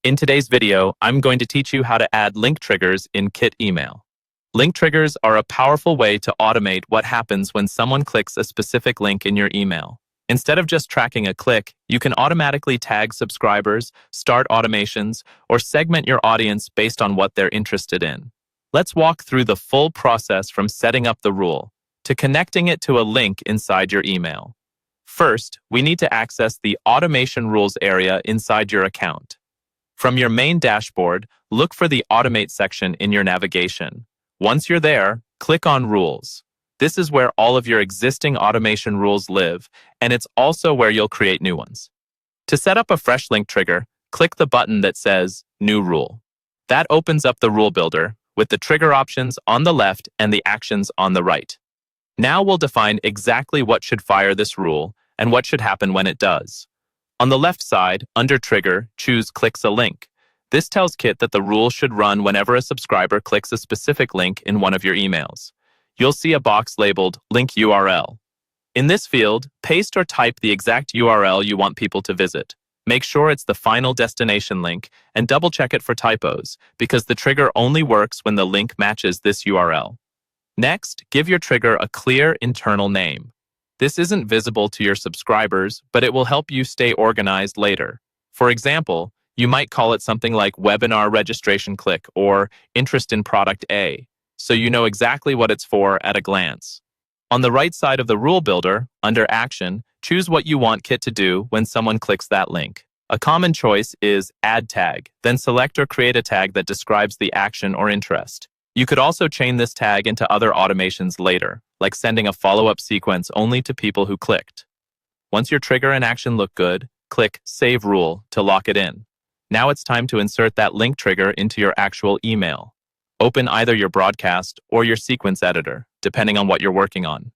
In today's video, I'm going to teach you how to add link triggers in Kit Email. Link triggers are a powerful way to automate what happens when someone clicks a specific link in your email. Instead of just tracking a click, you can automatically tag subscribers, start automations, or segment your audience based on what they're interested in. Let's walk through the full process from setting up the rule to connecting it to a link inside your email. First, we need to access the Automation Rules area inside your account. From your main dashboard, look for the Automate section in your navigation. Once you're there, click on Rules. This is where all of your existing automation rules live, and it's also where you'll create new ones. To set up a fresh link trigger, click the button that says New Rule. That opens up the rule builder with the trigger options on the left and the actions on the right. Now we'll define exactly what should fire this rule and what should happen when it does. On the left side, under Trigger, choose Clicks a Link. This tells Kit that the rule should run whenever a subscriber clicks a specific link in one of your emails. You'll see a box labeled Link URL. In this field, paste or type the exact URL you want people to visit. Make sure it's the final destination link and double-check it for typos, because the trigger only works when the link matches this URL. Next, give your trigger a clear internal name. This isn't visible to your subscribers, but it will help you stay organized later. For example, you might call it something like Webinar Registration Click or Interest in Product A, so you know exactly what it's for at a glance. On the right side of the rule builder, under Action, choose what you want Kit to do when someone clicks that link. A common choice is Add Tag, then select or create a tag that describes the action or interest. You could also chain this tag into other automations later, like sending a follow-up sequence only to people who clicked. Once your trigger and action look good, click Save Rule to lock it in. Now it's time to insert that link trigger into your actual email. Open either your broadcast or your sequence editor, depending on what you're working on.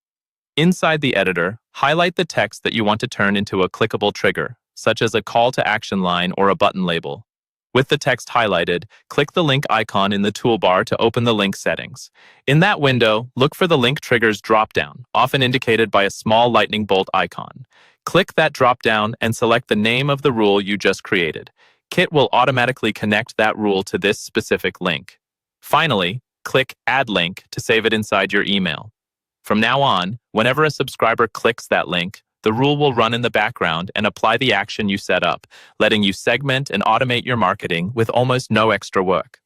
Inside the editor, highlight the text that you want to turn into a clickable trigger, such as a call to action line or a button label. With the text highlighted, click the link icon in the toolbar to open the link settings. In that window, look for the link triggers dropdown, often indicated by a small lightning bolt icon. Click that dropdown and select the name of the rule you just created. Kit will automatically connect that rule to this specific link. Finally, click Add Link to save it inside your email. From now on, whenever a subscriber clicks that link, the rule will run in the background and apply the action you set up, letting you segment and automate your marketing with almost no extra work.